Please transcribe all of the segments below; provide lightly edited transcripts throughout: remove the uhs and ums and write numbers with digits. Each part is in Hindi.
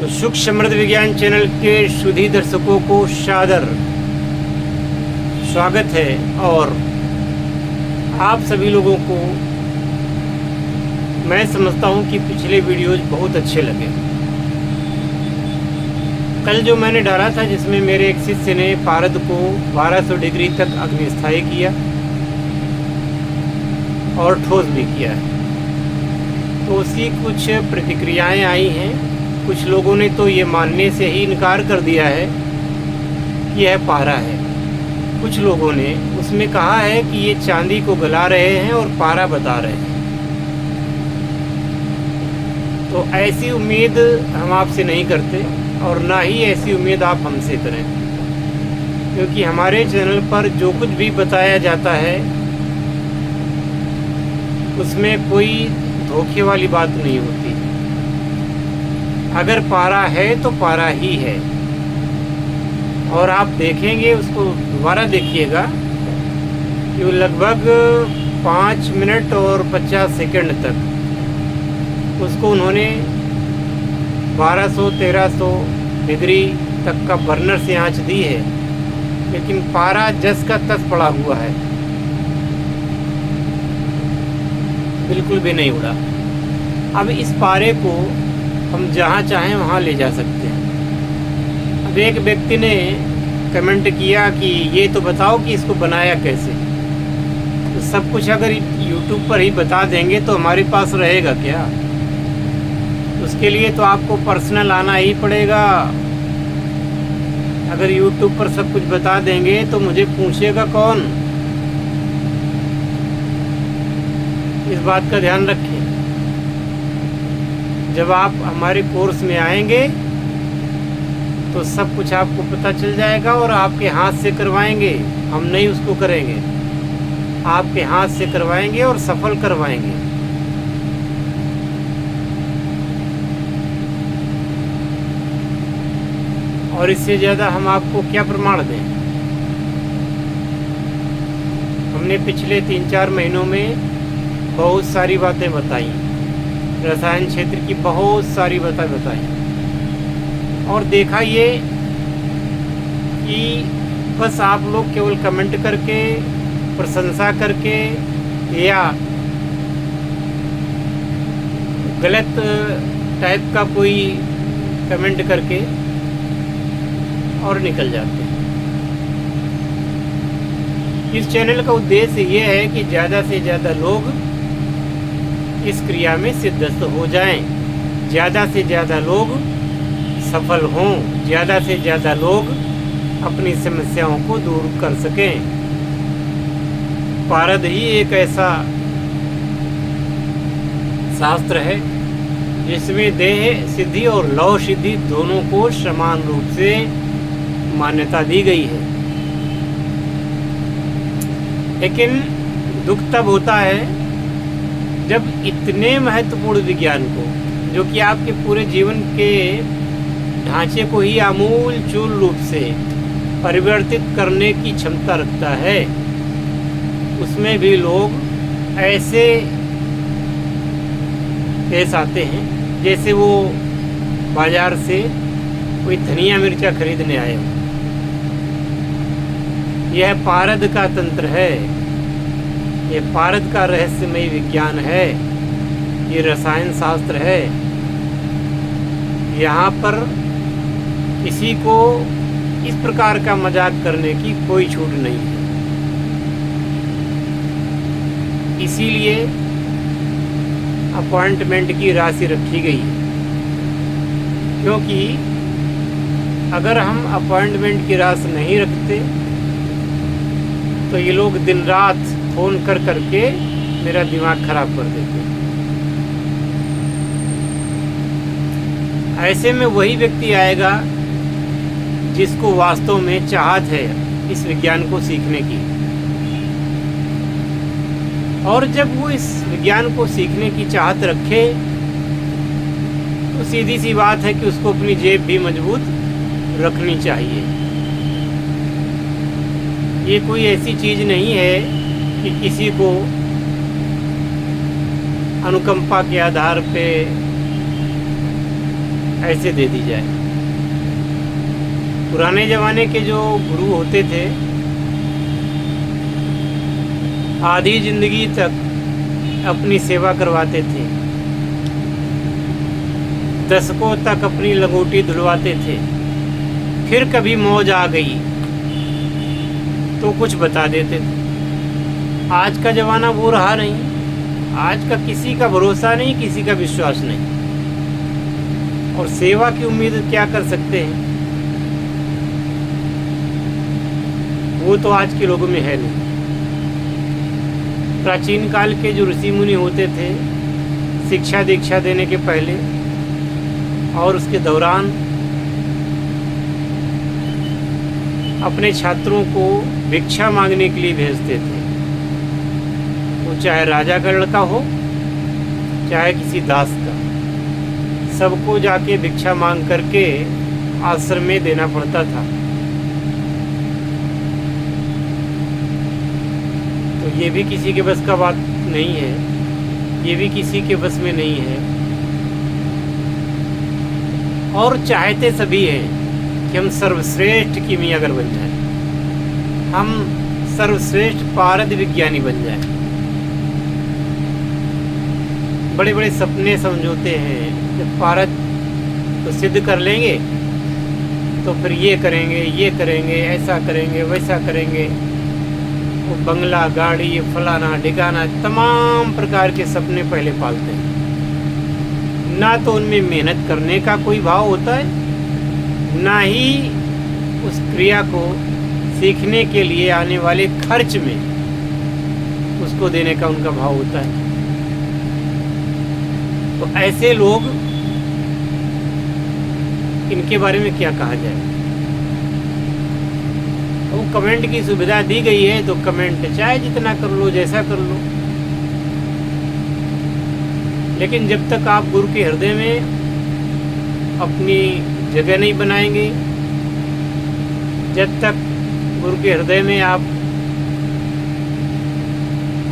तो सुख समृद्ध विज्ञान चैनल के सुधी दर्शकों को सादर स्वागत है और आप सभी लोगों को मैं समझता हूं कि पिछले वीडियोज बहुत अच्छे लगे। कल जो मैंने डाला था जिसमें मेरे एक शिष्य ने पारद को 1200 डिग्री तक अग्निस्थायी किया और ठोस भी किया है, तो उसकी कुछ प्रतिक्रियाएं आई हैं। कुछ लोगों ने तो ये मानने से ही इनकार कर दिया है कि यह पारा है। कुछ लोगों ने उसमें कहा है कि ये चांदी को गला रहे हैं और पारा बता रहे हैं। तो ऐसी उम्मीद हम आपसे नहीं करते और ना ही ऐसी उम्मीद आप हमसे करें, क्योंकि हमारे चैनल पर जो कुछ भी बताया जाता है उसमें कोई धोखे वाली बात नहीं होती। अगर पारा है तो पारा ही है। और आप देखेंगे, उसको दोबारा देखिएगा कि वो लगभग 5 मिनट और 50 सेकंड तक उसको उन्होंने 1200-1300 डिग्री तक का बर्नर से आंच दी है, लेकिन पारा जस का तस पड़ा हुआ है, बिल्कुल भी नहीं उड़ा। अब इस पारे को हम जहाँ चाहें वहाँ ले जा सकते हैं। अब एक व्यक्ति ने कमेंट किया कि ये तो बताओ कि इसको बनाया कैसे। तो सब कुछ अगर YouTube पर ही बता देंगे तो हमारे पास रहेगा क्या? उसके लिए तो आपको पर्सनल आना ही पड़ेगा। अगर YouTube पर सब कुछ बता देंगे तो मुझे पूछेगा कौन? इस बात का ध्यान रखें। जब आप हमारे कोर्स में आएंगे तो सब कुछ आपको पता चल जाएगा और आपके हाथ से करवाएंगे। हम नहीं उसको करेंगे, आपके हाथ से करवाएंगे और सफल करवाएंगे। और इससे ज़्यादा हम आपको क्या प्रमाण दें? हमने पिछले 3-4 महीनों में बहुत सारी बातें बताई, रसायन क्षेत्र की बहुत सारी बातें बताई, और देखा ये कि बस आप लोग केवल कमेंट करके, प्रशंसा करके या गलत टाइप का कोई कमेंट करके और निकल जाते हैं। इस चैनल का उद्देश्य ये है कि ज़्यादा से ज़्यादा लोग इस क्रिया में सिद्धस्त हो जाएं, ज़्यादा से ज़्यादा लोग सफल हों, ज़्यादा से ज़्यादा लोग अपनी समस्याओं को दूर कर सकें। पारद ही एक ऐसा शास्त्र है जिसमें देह सिद्धि और लौह सिद्धि दोनों को समान रूप से मान्यता दी गई है। लेकिन दुख तब होता है जब इतने महत्वपूर्ण विज्ञान को, जो कि आपके पूरे जीवन के ढांचे को ही आमूल चूल रूप से परिवर्तित करने की क्षमता रखता है, उसमें भी लोग ऐसे पेश आते हैं जैसे वो बाजार से कोई धनिया मिर्चा खरीदने आए हो। यह पारद का तंत्र है, ये पारद का रहस्यमय विज्ञान है, ये रसायन शास्त्र है। यहाँ पर किसी को इस प्रकार का मजाक करने की कोई छूट नहीं है। इसीलिए अपॉइंटमेंट की राशि रखी गई है, क्योंकि अगर हम अपॉइंटमेंट की राशि नहीं रखते तो ये लोग दिन रात फ़ोन कर करके मेरा दिमाग ख़राब कर देते हैं। ऐसे में वही व्यक्ति आएगा जिसको वास्तव में चाहत है इस विज्ञान को सीखने की, और जब वो इस विज्ञान को सीखने की चाहत रखे तो सीधी सी बात है कि उसको अपनी जेब भी मजबूत रखनी चाहिए। ये कोई ऐसी चीज़ नहीं है कि किसी को अनुकंपा के आधार पे ऐसे दे दी जाए। पुराने ज़माने के जो गुरु होते थे, आधी जिंदगी तक अपनी सेवा करवाते थे, दशकों तक अपनी लंगोटी धुलवाते थे, फिर कभी मौज आ गई तो कुछ बता देते थे। आज का ज़माना वो रहा नहीं। आज का किसी का भरोसा नहीं, किसी का विश्वास नहीं, और सेवा की उम्मीद क्या कर सकते हैं, वो तो आज के लोगों में है नहीं। प्राचीन काल के जो ऋषि मुनि होते थे, शिक्षा दीक्षा देने के पहले और उसके दौरान अपने छात्रों को भिक्षा मांगने के लिए भेजते थे। वो चाहे राजा का लड़का हो, चाहे किसी दास का, सबको जाके भिक्षा मांग करके आश्रम में देना पड़ता था। तो ये भी किसी के बस का बात नहीं है, ये भी किसी के बस में नहीं है। और चाहते सभी हैं कि हम सर्वश्रेष्ठ कीमियागर बन जाएं, हम सर्वश्रेष्ठ पारद विज्ञानी बन जाएं। बड़े बड़े सपने समझोते हैं, जब पारद को सिद्ध कर लेंगे तो फिर ये करेंगे, ऐसा करेंगे, वैसा करेंगे। वो बंगला, गाड़ी, फलाना ढिकाना, तमाम प्रकार के सपने पहले पालते हैं। ना तो उनमें मेहनत करने का कोई भाव होता है, ना ही उस क्रिया को सीखने के लिए आने वाले खर्च में उसको देने का उनका भाव होता है। तो ऐसे लोग, इनके बारे में क्या कहा जाए। वो कमेंट की सुविधा दी गई है तो कमेंट चाहे जितना कर लो, जैसा कर लो, लेकिन जब तक आप गुरु के हृदय में अपनी जगह नहीं बनाएंगे, जब तक गुरु के हृदय में आप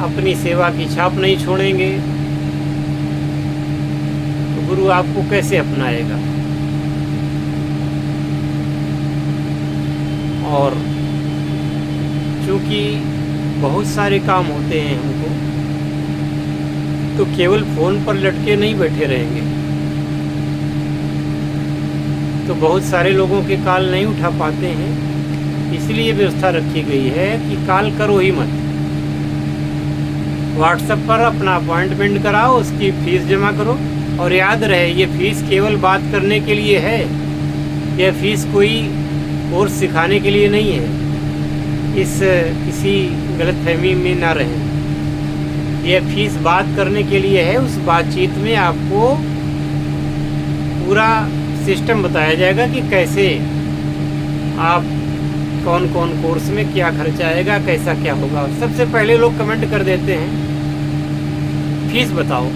अपनी सेवा की छाप नहीं छोड़ेंगे, तो गुरु आपको कैसे अपनाएगा। और चूँकि बहुत सारे काम होते हैं हमको, तो केवल फ़ोन पर लटके नहीं बैठे रहेंगे। तो बहुत सारे लोगों के कॉल नहीं उठा पाते हैं, इसलिए व्यवस्था रखी गई है कि कॉल करो ही मत। व्हाट्सएप पर अपना अपॉइंटमेंट कराओ, उसकी फ़ीस जमा करो, और याद रहे ये फ़ीस केवल बात करने के लिए है, यह फ़ीस कोई कोर्स सिखाने के लिए नहीं है। इस किसी गलतफहमी में ना रहें। यह फ़ीस बात करने के लिए है। उस बातचीत में आपको पूरा सिस्टम बताया जाएगा कि कैसे आप कौन कौन कोर्स में क्या खर्चा आएगा, कैसा क्या होगा। सबसे पहले लोग कमेंट कर देते हैं फीस बताओ।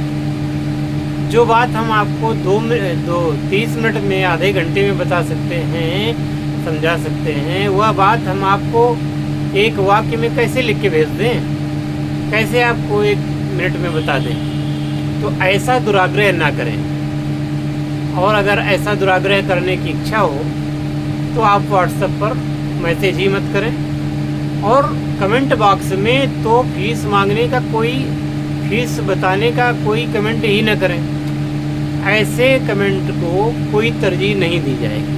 जो बात हम आपको 30 मिनट में, आधे घंटे में बता सकते हैं, समझा सकते हैं, वह बात हम आपको एक वाक्य में कैसे लिख के भेज दें, कैसे आपको 1 मिनट में बता दें। तो ऐसा दुराग्रह ना करें। और अगर ऐसा दुराग्रह करने की इच्छा हो तो आप व्हाट्सएप पर मैसेज ही मत करें, और कमेंट बॉक्स में तो फीस मांगने का कोई, फीस बताने का कोई कमेंट ही न करें। ऐसे कमेंट को कोई तरजीह नहीं दी जाएगी।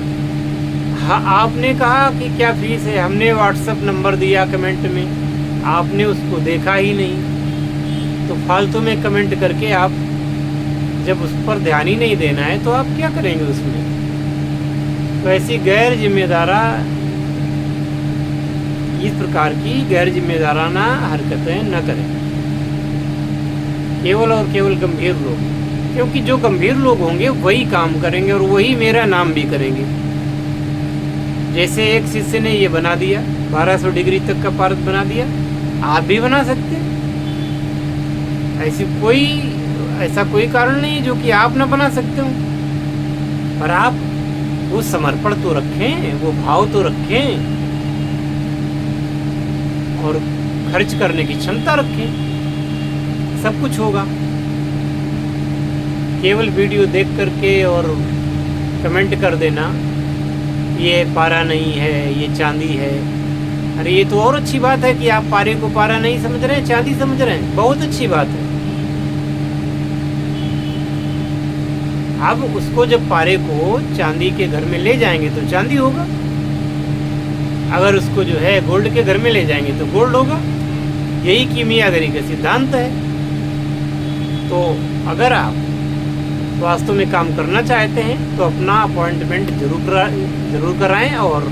हाँ, आपने कहा कि क्या फीस है, हमने व्हाट्सएप नंबर दिया कमेंट में, आपने उसको देखा ही नहीं, तो फालतू में कमेंट करके आप, जब उस पर ध्यान ही नहीं देना है तो आप क्या करेंगे उसमें। तो ऐसी गैर जिम्मेदारा, इस प्रकार की गैर जिम्मेदाराना हरकतें न करें, केवल और केवल गंभीर लोग। क्योंकि जो गंभीर लोग होंगे वही काम करेंगे और वही मेरा नाम भी करेंगे। जैसे एक शिष्य ने ये बना दिया, 1200 डिग्री तक का पारद बना दिया, आप भी बना सकते हैं। ऐसा कोई कारण नहीं जो कि आप ना बना सकते हो। पर आप वो समर्पण तो रखें, वो भाव तो रखें, और खर्च करने की क्षमता रखें, सब कुछ होगा। केवल वीडियो देख करके और कमेंट कर देना ये पारा नहीं है, ये चांदी है। अरे ये तो और अच्छी बात है कि आप पारे को पारा नहीं समझ रहे हैं, चांदी समझ रहे हैं, बहुत अच्छी बात है। अब उसको जब पारे को चांदी के घर में ले जाएंगे तो चांदी होगा, अगर उसको जो है गोल्ड के घर में ले जाएंगे तो गोल्ड होगा। यही कीमियागरी का सिद्धांत है। तो अगर आप वास्तव में काम करना चाहते हैं तो अपना अपॉइंटमेंट जरूर कराएं। और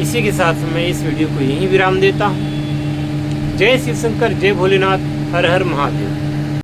इसी के साथ मैं इस वीडियो को यहीं विराम देता हूँ। जय शिव शंकर, जय भोलेनाथ, हर हर महादेव।